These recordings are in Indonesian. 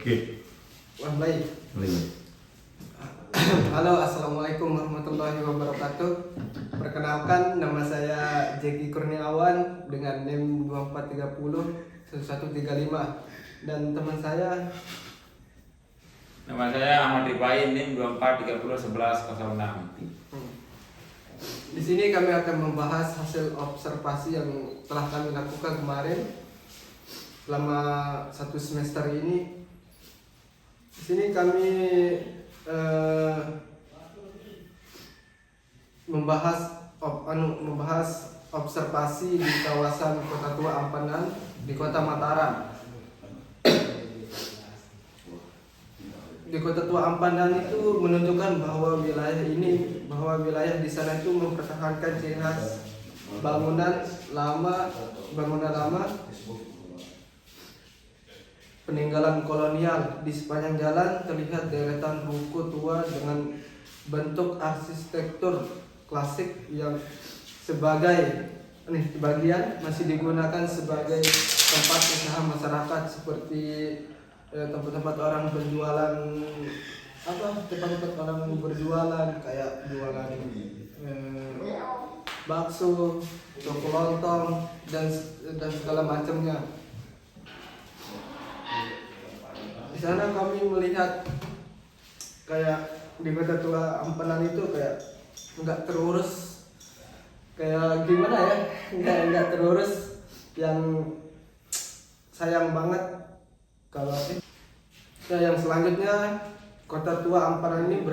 Oke. Wah, baik. Halo, assalamualaikum warahmatullahi wabarakatuh. Perkenalkan, nama saya Jeki Kurniawan dengan NIM 2430 1135 dan teman saya. Nama saya Ahmad Rifain, NIM 2430 1106. Di sini kami akan membahas hasil observasi yang telah kami lakukan kemarin selama satu semester ini. Di sini kami membahas observasi di kawasan Kota Tua Ampanan di Kota Mataram. Di Kota Tua Ampanan itu menunjukkan bahwa wilayah di sana itu mempertahankan ciri khas bangunan lama, peninggalan kolonial. Di sepanjang jalan terlihat deretan ruko tua dengan bentuk arsitektur klasik yang sebagian masih digunakan sebagai tempat usaha masyarakat, seperti tempat-tempat orang berjualan kayak jualan bakso, toko lontong dan segala macamnya. Di sana kami melihat kayak di Kota Tua Ampanan itu kayak nggak terurus, kayak gimana ya, nggak terurus, yang sayang banget. Kalau yang selanjutnya, Kota Tua Ampanan ini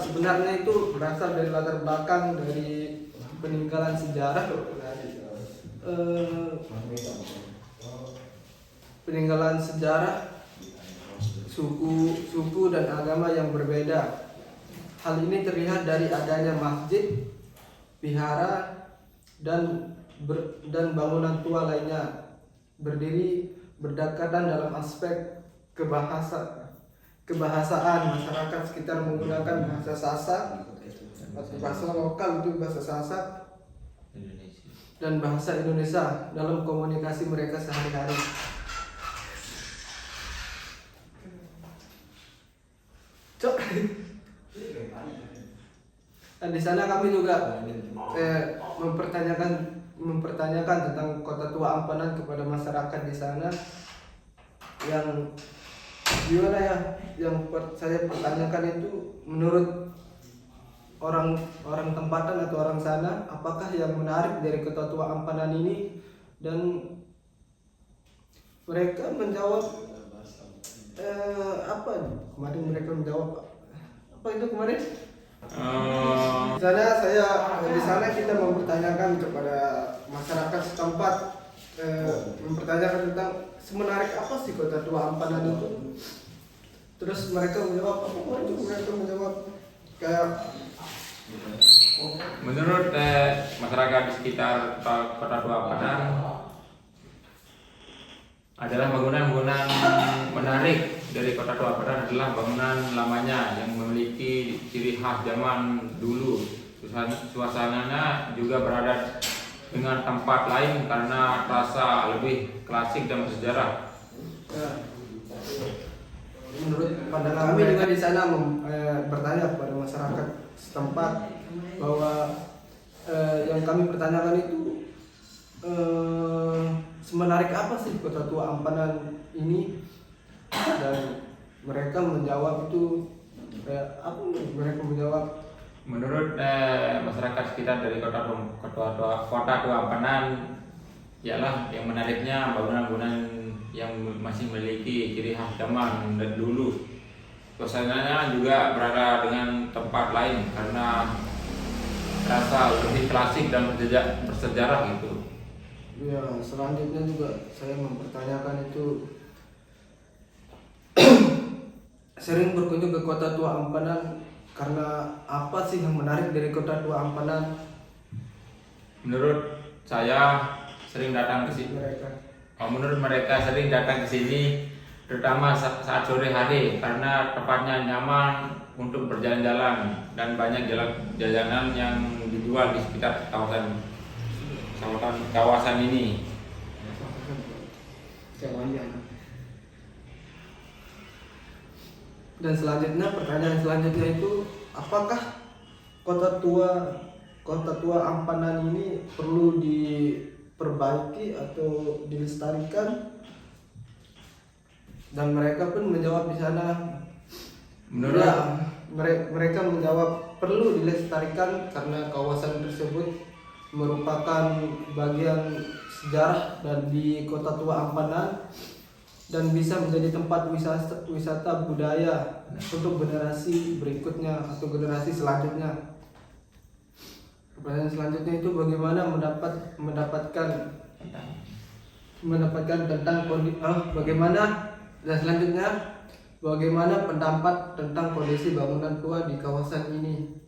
sebenarnya berasal dari latar belakang dari peninggalan sejarah, suku dan agama yang berbeda. Hal ini terlihat dari adanya masjid, vihara, dan bangunan tua lainnya berdiri berdekatan. Dalam aspek kebahasaan, masyarakat sekitar menggunakan bahasa Sasak atau bahasa lokal, itu bahasa Sasak dan bahasa Indonesia dalam komunikasi mereka sehari-hari. Dan di sana kami juga mempertanyakan tentang Kota Tua Ampanan kepada masyarakat di sana. Yang gimana ya, yang saya pertanyakan itu, menurut orang tempatan atau orang sana, apakah yang menarik dari Kota Tua Ampanan ini? Dan mereka menjawab apa itu kemarin? Di sana kita mempertanyakan kepada masyarakat setempat, mempertanyakan tentang semenarik apa sih Kota Tua Ampanan itu. Terus mereka menjawab kayak Menurut masyarakat di sekitar Kota Tua Ampanan adalah bangunan-bangunan menarik dari Kota Tua Ampanan adalah bangunan lamanya yang memiliki ciri khas zaman dulu. Suasananya juga berada dengan tempat lain karena rasa lebih klasik dan bersejarah. Menurut pandangan kami juga di sana bertanya kepada masyarakat setempat bahwa yang kami pertanyakan itu semenarik apa sih Kota Tua Ampanan ini, dan mereka menjawab itu Menurut masyarakat sekitar dari Kota Tua Ampanan, ialah yang menariknya bangunan-bangunan yang masih memiliki ciri khas zaman dulu. Suasananya juga berada dengan tempat lain karena rasa lebih klasik dan bersejarah gitu. Ya, selanjutnya juga saya mempertanyakan itu sering berkunjung ke Kota Tua Ampanan karena apa sih yang menarik dari Kota Tua Ampanan? Menurut saya sering datang ke sini. Menurut mereka sering datang ke sini terutama saat sore hari karena tempatnya nyaman untuk berjalan-jalan dan banyak jajanan yang dijual di sekitar kawasan ini. Dan selanjutnya, pertanyaan selanjutnya itu, apakah kota tua Ampanan ini perlu diperbaiki atau dilestarikan? Dan mereka pun menjawab di sana, Menurut ya, mereka menjawab perlu dilestarikan karena kawasan tersebut merupakan bagian sejarah dan di Kota Tua Ampanan dan bisa menjadi tempat wisata budaya untuk generasi berikutnya atau generasi selanjutnya. Pertanyaan selanjutnya itu bagaimana mendapatkan tentang bagaimana, dan selanjutnya bagaimana pendapat tentang kondisi bangunan tua di kawasan ini?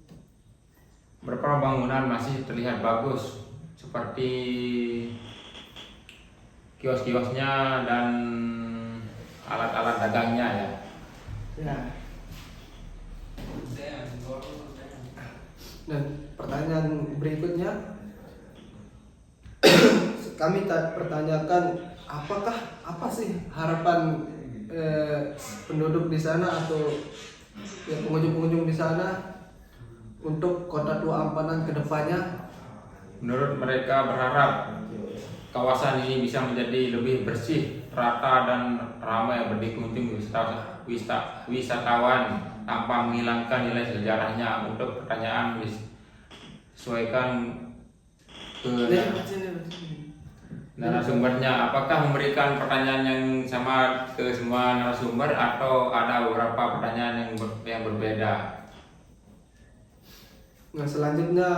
beberapa bangunan masih terlihat bagus seperti kios-kiosnya dan alat-alat dagangnya ya. Ya. Dan pertanyaan berikutnya, kami pertanyakan apa sih harapan penduduk di sana atau ya, pengunjung-pengunjung di sana untuk Kota Tua Ampanan ke depannya? Menurut mereka berharap kawasan ini bisa menjadi lebih bersih, rata dan ramai berdikunjung wisatawan tanpa menghilangkan nilai sejarahnya. Untuk pertanyaan disesuaikan ke narasumbernya, apakah memberikan pertanyaan yang sama ke semua narasumber atau ada beberapa pertanyaan yang berbeda? Nah, selanjutnya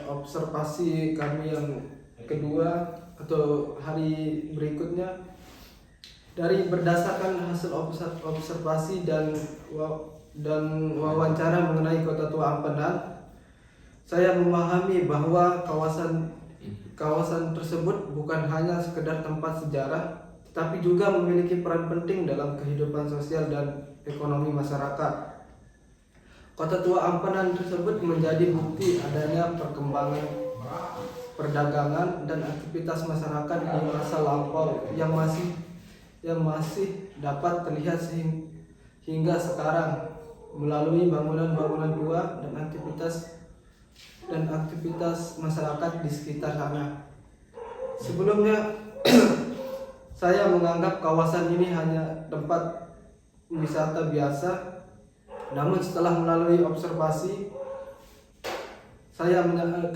observasi kami yang kedua atau hari berikutnya, dari berdasarkan hasil observasi dan wawancara mengenai Kota Tua Ampanan, saya memahami bahwa kawasan tersebut bukan hanya sekedar tempat sejarah, tetapi juga memiliki peran penting dalam kehidupan sosial dan ekonomi masyarakat. Kota Tua Ampanan tersebut menjadi bukti adanya perkembangan perdagangan dan aktivitas masyarakat di masa lampau yang masih dapat terlihat hingga sekarang melalui bangunan-bangunan tua dan aktivitas masyarakat di sekitar sana. Sebelumnya saya menganggap kawasan ini hanya tempat wisata biasa. Namun setelah melalui observasi,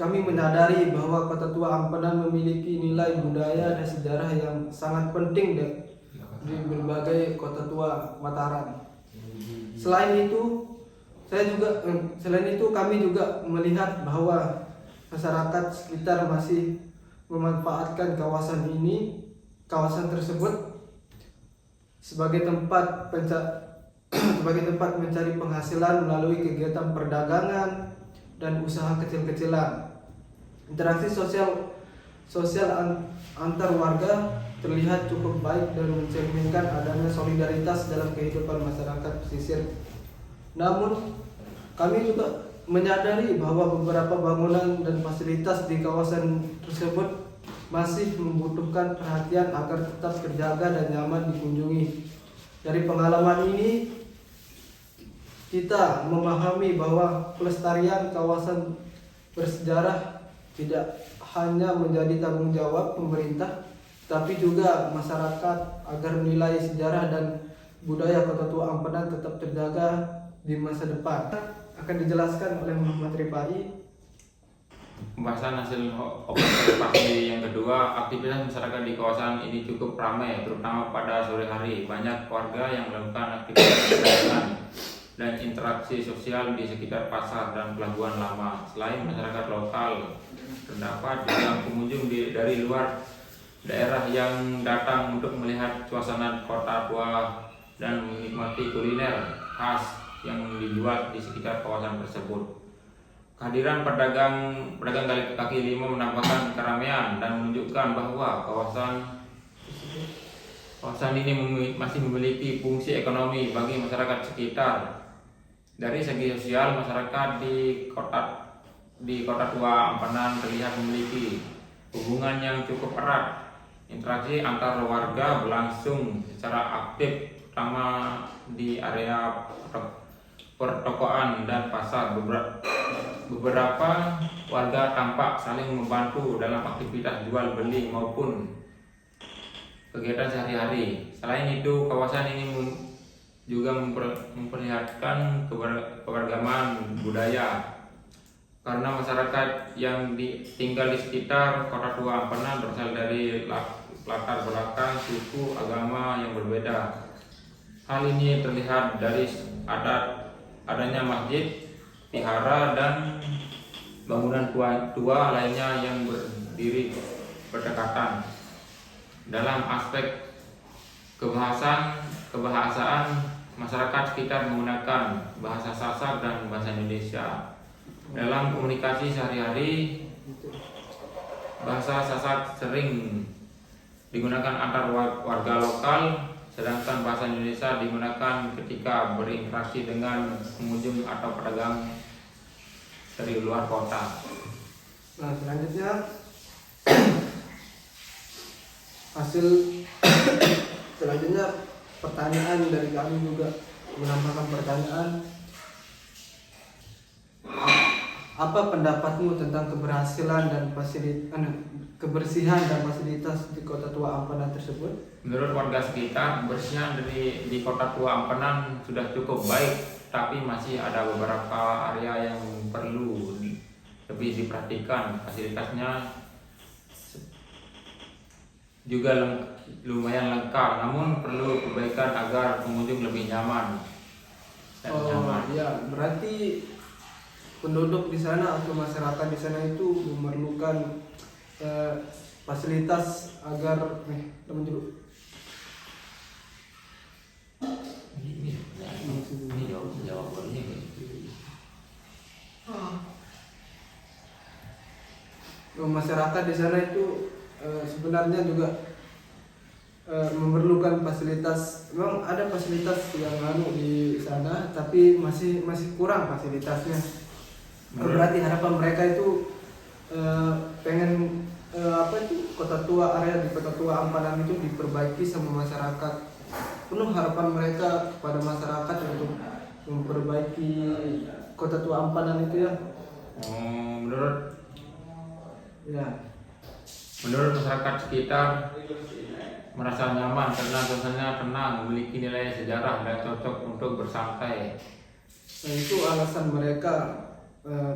kami menyadari bahwa Kota Tua Ampanan memiliki nilai budaya dan sejarah yang sangat penting di berbagai kota tua Mataram. Selain itu kami juga melihat bahwa masyarakat sekitar masih memanfaatkan kawasan tersebut sebagai tempat mencari penghasilan melalui kegiatan perdagangan dan usaha kecil-kecilan. Interaksi sosial antar warga terlihat cukup baik dan mencerminkan adanya solidaritas dalam kehidupan masyarakat pesisir. Namun, kami juga menyadari bahwa beberapa bangunan dan fasilitas di kawasan tersebut masih membutuhkan perhatian agar tetap terjaga dan nyaman dikunjungi. Dari pengalaman ini, kita memahami bahwa pelestarian kawasan bersejarah tidak hanya menjadi tanggung jawab pemerintah, tapi juga masyarakat agar nilai sejarah dan budaya Kota Tua Ampanan tetap terjaga di masa depan. Akan dijelaskan oleh Muhammad Rifai. Pembahasan hasil observasi yang kedua, aktivitas masyarakat di kawasan ini cukup ramai, terutama pada sore hari. Banyak warga yang melakukan aktivitas perdagangan dan interaksi sosial di sekitar pasar dan pelabuhan lama. Selain masyarakat lokal, terdapat juga pengunjung dari luar daerah yang datang untuk melihat suasana Kota Tua dan menikmati kuliner khas yang dijual di sekitar kawasan tersebut. Kehadiran pedagang kaki lima menambahkan keramaian dan menunjukkan bahwa kawasan ini masih memiliki fungsi ekonomi bagi masyarakat sekitar. Dari segi sosial, masyarakat di Kota Tua Ampanan terlihat memiliki hubungan yang cukup erat. Interaksi antar warga berlangsung secara aktif terutama di area pertokoan dan pasar. Beberapa warga tampak saling membantu dalam aktivitas jual beli maupun kegiatan sehari-hari. Selain itu, kawasan ini juga memperlihatkan keberagaman budaya karena masyarakat yang tinggal di sekitar Kota Tua Ampenan berasal dari latar belakang suku agama yang berbeda. Hal ini terlihat dari adanya masjid, vihara, dan bangunan tua lainnya yang berdiri berdekatan. Dalam aspek kebahasaan, masyarakat sekitar menggunakan bahasa Sasak dan bahasa Indonesia. Dalam komunikasi sehari-hari, bahasa Sasak sering digunakan antar warga lokal, sedangkan bahasa Indonesia digunakan ketika berinteraksi dengan pengunjung atau pedagang dari luar kota. Nah, selanjutnya selanjutnya pertanyaan dari kami juga menambahkan pertanyaan. Apa pendapatmu tentang kebersihan dan fasilitas di Kota Tua Ampenan tersebut? Menurut warga sekitar, kebersihan di Kota Tua Ampenan sudah cukup baik, tapi masih ada beberapa area yang perlu lebih diperhatikan. Fasilitasnya juga lumayan lengkap, namun perlu perbaikan agar pengunjung lebih nyaman. Ya, berarti penduduk di sana atau masyarakat di sana itu memerlukan fasilitas agar teman dulu. Ini jawabannya. Masyarakat di sana itu sebenarnya juga memerlukan fasilitas. Memang ada fasilitas yang di sana, tapi masih kurang fasilitasnya. Berarti harapan mereka itu pengen Kota Tua, area di Kota Tua Ampenan itu diperbaiki sama masyarakat. Penuh harapan mereka pada masyarakat untuk memperbaiki Kota Tua Ampenan itu ya. Menurut masyarakat sekitar merasa nyaman karena suasananya tenang, memiliki nilai sejarah dan cocok untuk bersantai. Nah, itu alasan mereka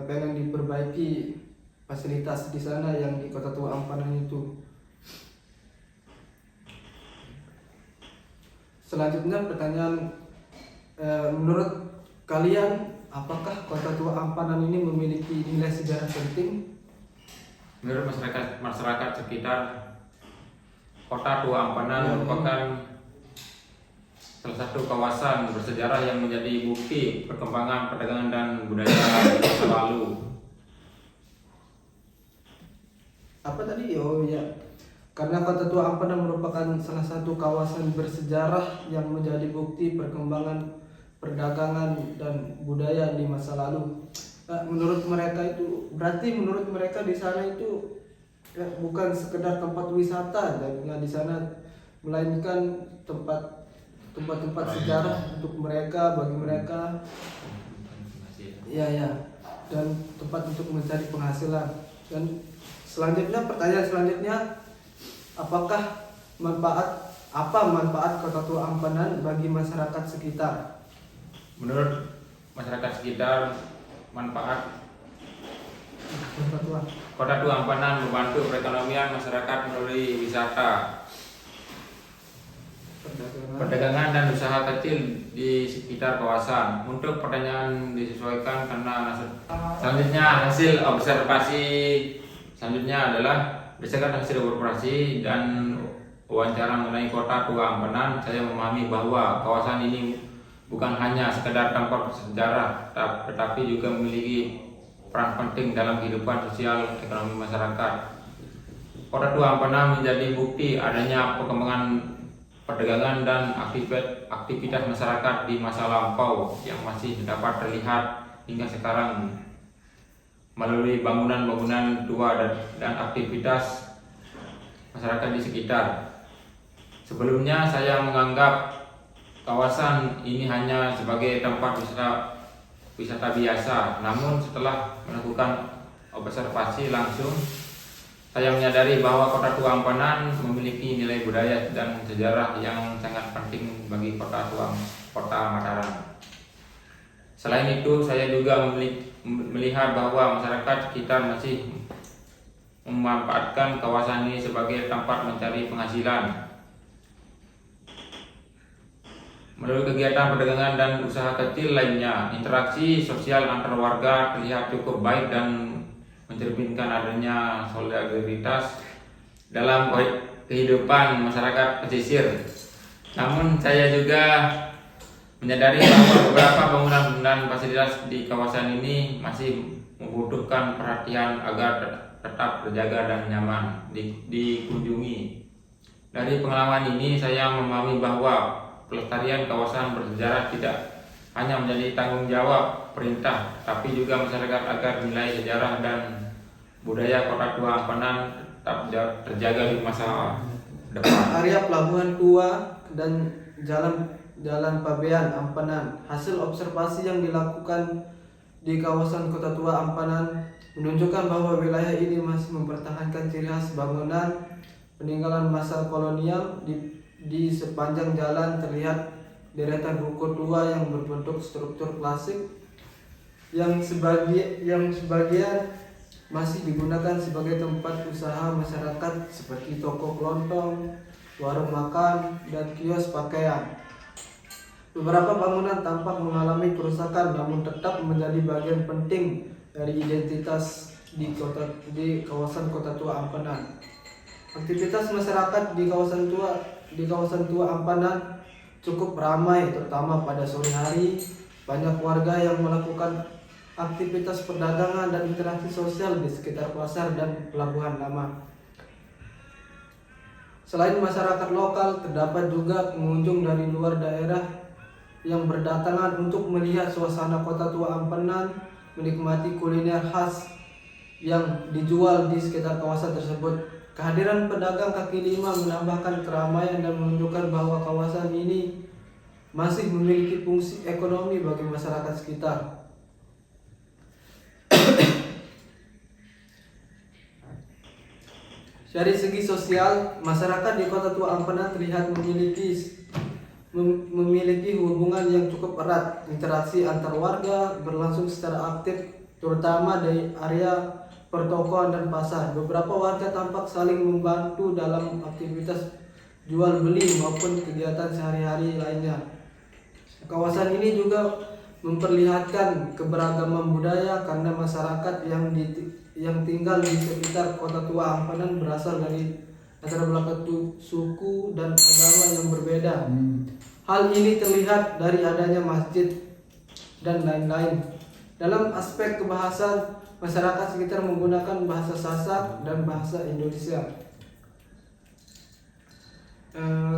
pengen diperbaiki fasilitas di sana yang di Kota Tua Ampenan itu. Selanjutnya pertanyaan, menurut kalian apakah Kota Tua Ampenan ini memiliki nilai sejarah penting? Menurut masyarakat sekitar, Kota Tua Ampenan merupakan salah satu kawasan bersejarah yang menjadi bukti perkembangan perdagangan dan budaya di masa lalu. Apa tadi? Oh ya, karena Kota Tua Ampenan merupakan salah satu kawasan bersejarah yang menjadi bukti perkembangan perdagangan dan budaya di masa lalu. Menurut mereka itu, berarti menurut mereka di sana itu bukan sekedar tempat wisata dan di sana, melainkan tempat sejarah untuk mereka, bagi mereka. Ya, dan tempat untuk mencari penghasilan. Dan pertanyaan selanjutnya, apakah manfaat Kota Tua Ampenan bagi masyarakat sekitar? Menurut masyarakat sekitar, manfaat Kota Tua Ampenan membantu perekonomian masyarakat melalui wisata, perdagangan dan usaha kecil di sekitar kawasan. Untuk pertanyaan disesuaikan karena selanjutnya hasil observasi adalah berdasarkan hasil observasi dan wawancara mengenai Kota Tua Ampenan, saya memahami bahwa kawasan ini bukan hanya sekedar tempat bersejarah, tetapi juga memiliki peran penting dalam kehidupan sosial ekonomi masyarakat. Kota Tua Ampenan menjadi bukti adanya perkembangan perdagangan dan aktivitas masyarakat di masa lampau yang masih dapat terlihat hingga sekarang melalui bangunan-bangunan tua dan aktivitas masyarakat di sekitar. Sebelumnya saya menganggap kawasan ini hanya sebagai tempat wisata biasa. Namun setelah melakukan observasi langsung, saya menyadari bahwa Kota Tua Ampanan memiliki nilai budaya dan sejarah yang sangat penting bagi Kota Mataram. Selain itu, saya juga melihat bahwa masyarakat sekitar masih memanfaatkan kawasan ini sebagai tempat mencari penghasilan. Melalui kegiatan perdagangan dan usaha kecil lainnya, interaksi sosial antar warga terlihat cukup baik dan mencerminkan adanya solidaritas dalam kehidupan masyarakat pesisir. Namun saya juga menyadari bahwa beberapa bangunan dan fasilitas di kawasan ini masih membutuhkan perhatian agar tetap terjaga dan nyaman dikunjungi. Dari pengalaman ini saya memahami bahwa pelestarian kawasan bersejarah tidak hanya menjadi tanggung jawab pemerintah, tapi juga masyarakat agar nilai sejarah dan budaya Kota Tua Ampanan tetap terjaga di masa depan. Area Pelabuhan Tua dan Jalan Pabean Ampanan. Hasil observasi yang dilakukan di kawasan Kota Tua Ampanan menunjukkan bahwa wilayah ini masih mempertahankan ciri khas bangunan peninggalan masa kolonial. Di sepanjang jalan terlihat deretan ruko tua yang berbentuk struktur klasik yang sebagian masih digunakan sebagai tempat usaha masyarakat seperti toko kelontong, warung makan, dan kios pakaian. Beberapa bangunan tampak mengalami kerusakan namun tetap menjadi bagian penting dari identitas di kawasan Kota Tua Ampanan. Aktivitas masyarakat di kawasan Tua Ampanan cukup ramai, terutama pada sore hari. Banyak warga yang melakukan aktivitas perdagangan dan interaksi sosial di sekitar pasar dan pelabuhan lama. Selain masyarakat lokal, terdapat juga pengunjung dari luar daerah yang berdatangan untuk melihat suasana Kota Tua Ampanan, menikmati kuliner khas yang dijual di sekitar kawasan tersebut. Kehadiran pedagang kaki lima menambahkan keramaian dan menunjukkan bahwa kawasan ini masih memiliki fungsi ekonomi bagi masyarakat sekitar. Dari segi sosial, masyarakat di Kota Tua Ampanan terlihat memiliki hubungan yang cukup erat. Interaksi antar warga berlangsung secara aktif, terutama dari area pertokoan dan pasar. Beberapa warga tampak saling membantu dalam aktivitas jual beli maupun kegiatan sehari-hari lainnya. Kawasan ini juga memperlihatkan keberagaman budaya karena masyarakat yang tinggal di sekitar Kota Tua Ampanan berasal dari latar belakang suku dan agama yang berbeda. Hal ini terlihat dari adanya masjid dan lain-lain. Dalam aspek kebahasan, masyarakat sekitar menggunakan bahasa Sasak dan bahasa Indonesia.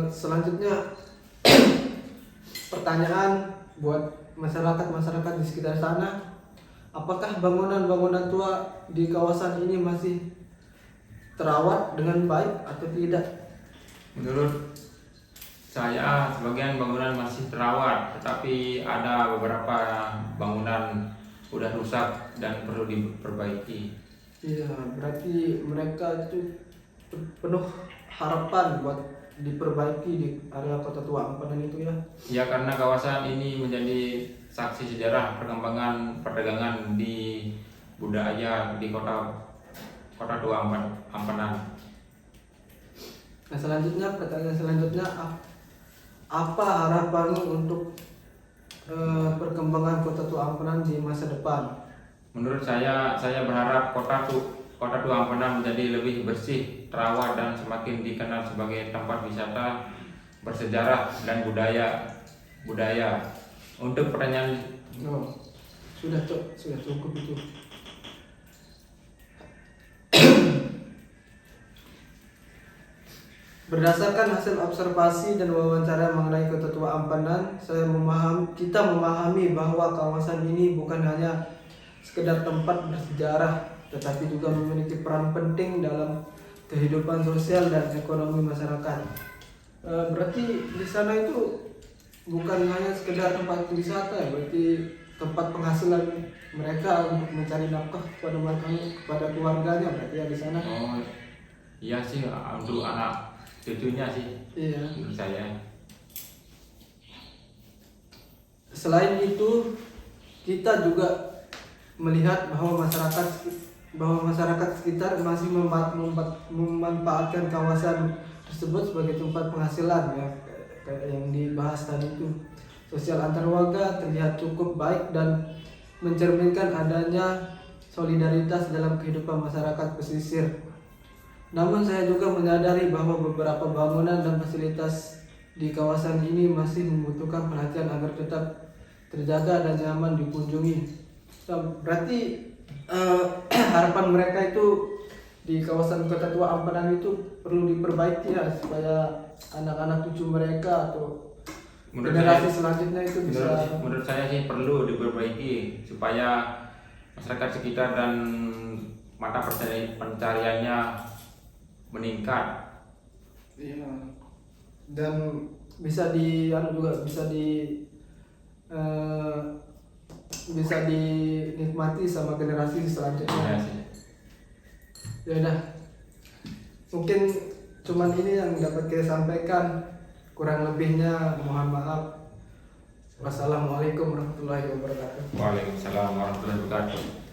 Selanjutnya pertanyaan buat masyarakat di sekitar sana, apakah bangunan-bangunan tua di kawasan ini masih terawat dengan baik atau tidak? Menurut saya, sebagian bangunan masih terawat, tetapi ada beberapa bangunan udah rusak dan perlu diperbaiki. Iya, berarti mereka itu penuh harapan buat diperbaiki di area Kota Tua Ampanan itu ya. Ya, karena kawasan ini menjadi saksi sejarah perkembangan perdagangan di budaya di Kota Tua Ampanan. Nah, pertanyaan selanjutnya, apa harapanmu untuk perkembangan Kota Tua Ampanan di masa depan? Menurut saya berharap Kota Tua Ampanan menjadi lebih bersih, terawat, dan semakin dikenal sebagai tempat wisata bersejarah dan budaya. Untuk pertanyaan sudah cukup itu. Berdasarkan hasil observasi dan wawancara mengenai Kota Tua Ampanan, kita memahami bahwa kawasan ini bukan hanya sekedar tempat bersejarah, tetapi juga memiliki peran penting dalam kehidupan sosial dan ekonomi masyarakat. Berarti di sana itu bukan hanya sekedar tempat wisata ya, berarti tempat penghasilan mereka untuk mencari nafkah kepada keluarganya berarti ya di sana. Oh iya sih, untuk anak cucunya sih Iya. menurut saya. Selain itu, kita juga melihat bahwa masyarakat sekitar masih memanfaatkan kawasan tersebut sebagai tempat penghasilan ya, kayak yang dibahas tadi itu. Sosial antar warga terlihat cukup baik dan mencerminkan adanya solidaritas dalam kehidupan masyarakat pesisir. Namun saya juga menyadari bahwa beberapa bangunan dan fasilitas di kawasan ini masih membutuhkan perhatian agar tetap terjaga dan nyaman dikunjungi. Berarti harapan mereka itu di kawasan Kota Tua Ampanan itu perlu diperbaiki ya, supaya anak-anak cucu mereka atau generasi selanjutnya itu bisa. Menurut saya sih perlu diperbaiki supaya masyarakat sekitar dan mata pencariannya meningkat. Iya. Dan bisa bisa dinikmati sama generasi Iya selanjutnya. sih. Ya udah, mungkin cuman ini yang dapat kita sampaikan, kurang lebihnya mohon maaf. Wassalamualaikum warahmatullahi wabarakatuh. Waalaikumsalam warahmatullahi wabarakatuh.